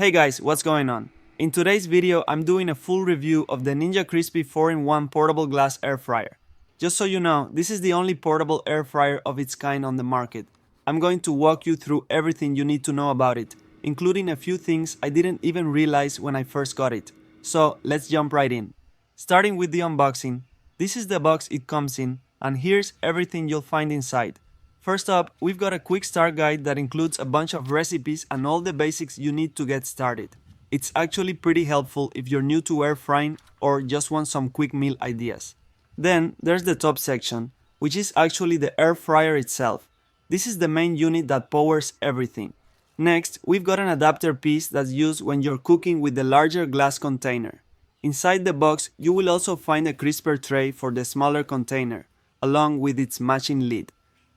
Hey guys, what's going on? In today's video, I'm doing a full review of the Ninja Crispi 4-in-1 portable glass air fryer. Just so you know, this is the only portable air fryer of its kind on the market. I'm going to walk you through everything you need to know about it, including a few things I didn't even realize when I first got it. So let's jump right in. Starting with the unboxing, this is the box it comes in, and here's everything you'll find inside. First up, we've got a quick start guide that includes a bunch of recipes and all the basics you need to get started. It's actually pretty helpful if you're new to air frying or just want some quick meal ideas. Then there's the top section, which is actually the air fryer itself. This is the main unit that powers everything. Next, we've got an adapter piece that's used when you're cooking with the larger glass container. Inside the box, you will also find a crisper tray for the smaller container, along with its matching lid.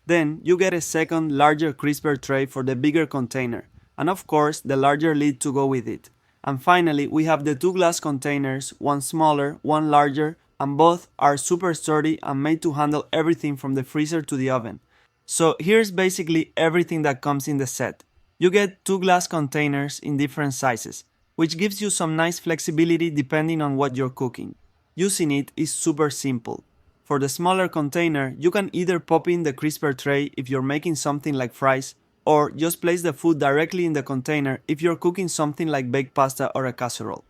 Then you get a second larger crisper tray for the bigger container, and of course the larger lid to go with it. And finally we have the two glass containers, one smaller, one larger, and both are super sturdy and made to handle everything from the freezer to the oven. So here's basically everything that comes in the set. You get two glass containers in different sizes, which gives you some nice flexibility depending on what you're cooking. Using it is super simple. For the smaller container, you can either pop in the crisper tray if you're making something like fries, or just place the food directly in the container if you're cooking something like baked pasta or a casserole.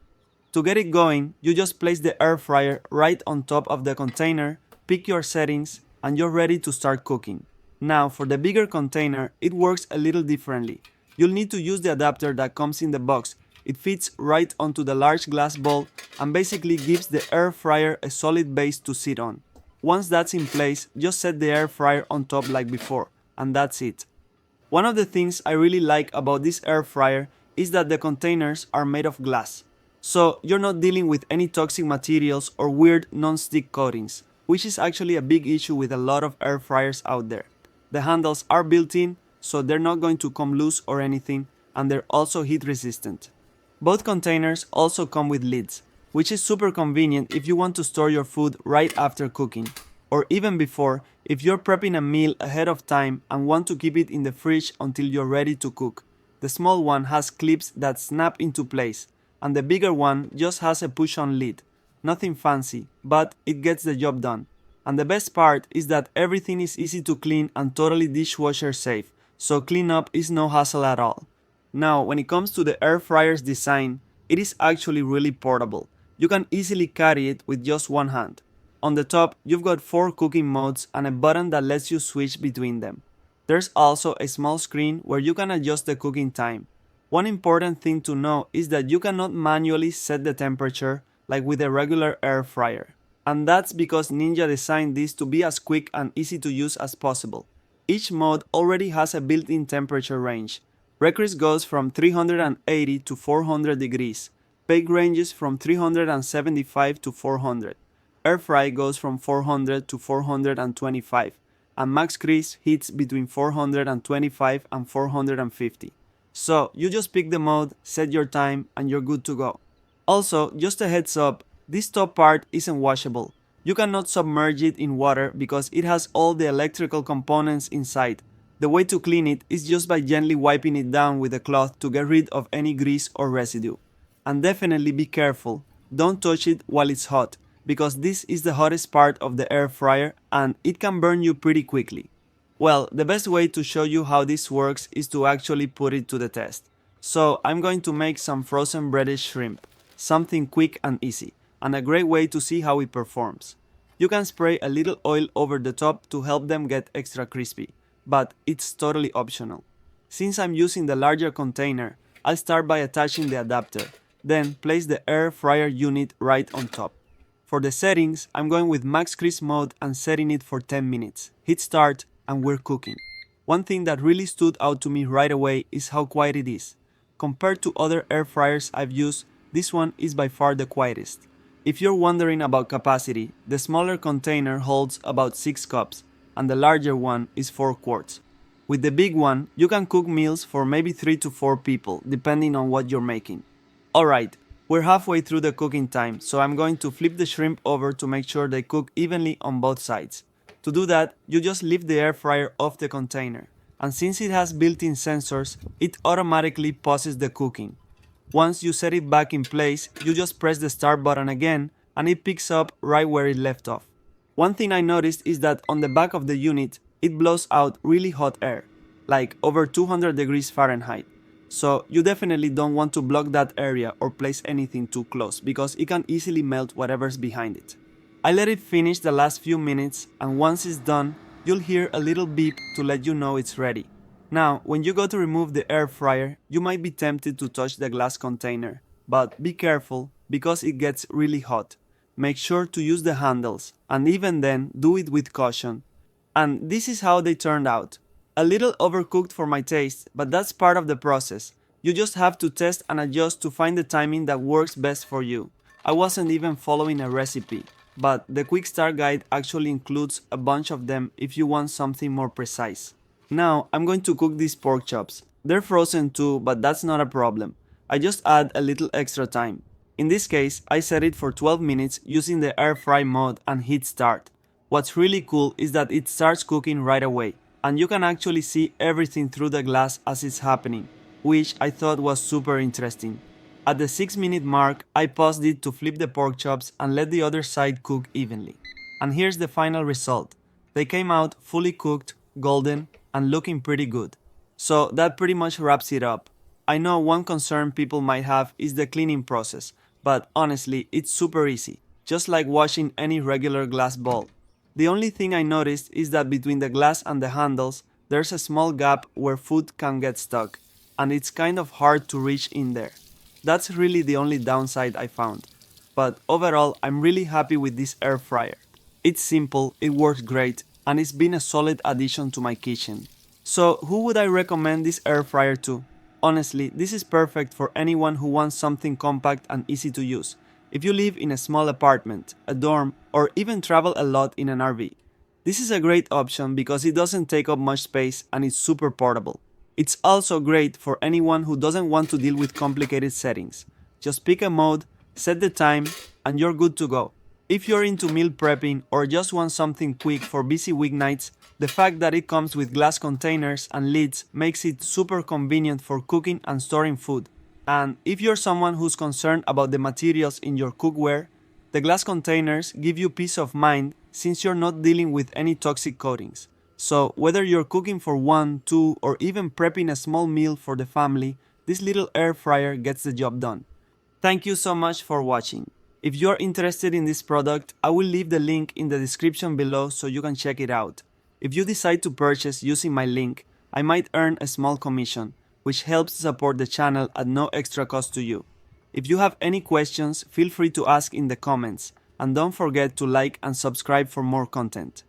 To get it going, you just place the air fryer right on top of the container, pick your settings, and you're ready to start cooking. Now, for the bigger container, it works a little differently. You'll need to use the adapter that comes in the box. It fits right onto the large glass bowl and basically gives the air fryer a solid base to sit on. Once that's in place, just set the air fryer on top like before, and that's it. One of the things I really like about this air fryer is that the containers are made of glass. So you're not dealing with any toxic materials or weird non-stick coatings, which is actually a big issue with a lot of air fryers out there. The handles are built in, so they're not going to come loose or anything, and they're also heat resistant. Both containers also come with lids, which is super convenient if you want to store your food right after cooking, or even before if you're prepping a meal ahead of time and want to keep it in the fridge until you're ready to cook. The small one has clips that snap into place, and the bigger one just has a push-on lid. Nothing fancy, but it gets the job done. And the best part is that everything is easy to clean and totally dishwasher safe, so cleanup is no hassle at all. Now, when it comes to the air fryer's design, it is actually really portable. You can easily carry it with just one hand. On the top, you've got 4 cooking modes and a button that lets you switch between them. There's also a small screen where you can adjust the cooking time. One important thing to know is that you cannot manually set the temperature like with a regular air fryer. And that's because Ninja designed this to be as quick and easy to use as possible. Each mode already has a built-in temperature range. Recris goes from 380 to 400 degrees. Bake ranges from 375 to 400. Air fry goes from 400 to 425. And max crisp hits between 425 and 450. So you just pick the mode, set your time, and you're good to go. Also, just a heads up, this top part isn't washable. You cannot submerge it in water because it has all the electrical components inside. The way to clean it is just by gently wiping it down with a cloth to get rid of any grease or residue. And definitely be careful, don't touch it while it's hot, because this is the hottest part of the air fryer and it can burn you pretty quickly. Well, the best way to show you how this works is to actually put it to the test. So I'm going to make some frozen breaded shrimp, something quick and easy, and a great way to see how it performs. You can spray a little oil over the top to help them get extra crispy, but it's totally optional. Since I'm using the larger container, I'll start by attaching the adapter, then place the air fryer unit right on top. For the settings, I'm going with max crisp mode and setting it for 10 minutes. Hit start and we're cooking. One thing that really stood out to me right away is how quiet it is. Compared to other air fryers I've used, this one is by far the quietest. If you're wondering about capacity, the smaller container holds about 6 cups and the larger one is 4 quarts. With the big one, you can cook meals for maybe 3 to 4 people, depending on what you're making. Alright, we're halfway through the cooking time, so I'm going to flip the shrimp over to make sure they cook evenly on both sides. To do that, you just lift the air fryer off the container, and since it has built-in sensors, it automatically pauses the cooking. Once you set it back in place, you just press the start button again and it picks up right where it left off. One thing I noticed is that on the back of the unit, it blows out really hot air, like over 200 degrees Fahrenheit. So you definitely don't want to block that area or place anything too close because it can easily melt whatever's behind it. I let it finish the last few minutes, and once it's done, you'll hear a little beep to let you know it's ready. Now, when you go to remove the air fryer, you might be tempted to touch the glass container, but be careful because it gets really hot. Make sure to use the handles, and even then, do it with caution. And this is how they turned out. A little overcooked for my taste, but that's part of the process. You just have to test and adjust to find the timing that works best for you. I wasn't even following a recipe, but the quick start guide actually includes a bunch of them if you want something more precise. Now I'm going to cook these pork chops. They're frozen too, but that's not a problem. I just add a little extra time. In this case, I set it for 12 minutes using the air fry mode and hit start. What's really cool is that it starts cooking right away, and you can actually see everything through the glass as it's happening, which I thought was super interesting. At the 6-minute mark, I paused it to flip the pork chops and let the other side cook evenly. And here's the final result. They came out fully cooked, golden, and looking pretty good. So that pretty much wraps it up. I know one concern people might have is the cleaning process, but honestly, it's super easy, just like washing any regular glass bowl. The only thing I noticed is that between the glass and the handles, there's a small gap where food can get stuck, and it's kind of hard to reach in there. That's really the only downside I found. But overall, I'm really happy with this air fryer. It's simple, it works great, and it's been a solid addition to my kitchen. So who would I recommend this air fryer to? Honestly, this is perfect for anyone who wants something compact and easy to use. If you live in a small apartment, a dorm, or even travel a lot in an RV. This is a great option because it doesn't take up much space and it's super portable. It's also great for anyone who doesn't want to deal with complicated settings. Just pick a mode, set the time, and you're good to go. If you're into meal prepping or just want something quick for busy weeknights, the fact that it comes with glass containers and lids makes it super convenient for cooking and storing food. And if you're someone who's concerned about the materials in your cookware, the glass containers give you peace of mind since you're not dealing with any toxic coatings. So whether you're cooking for 1, 2, or even prepping a small meal for the family, this little air fryer gets the job done. Thank you so much for watching. If you're interested in this product, I will leave the link in the description below so you can check it out. If you decide to purchase using my link, I might earn a small commission, which helps support the channel at no extra cost to you. If you have any questions, feel free to ask in the comments, and don't forget to like and subscribe for more content.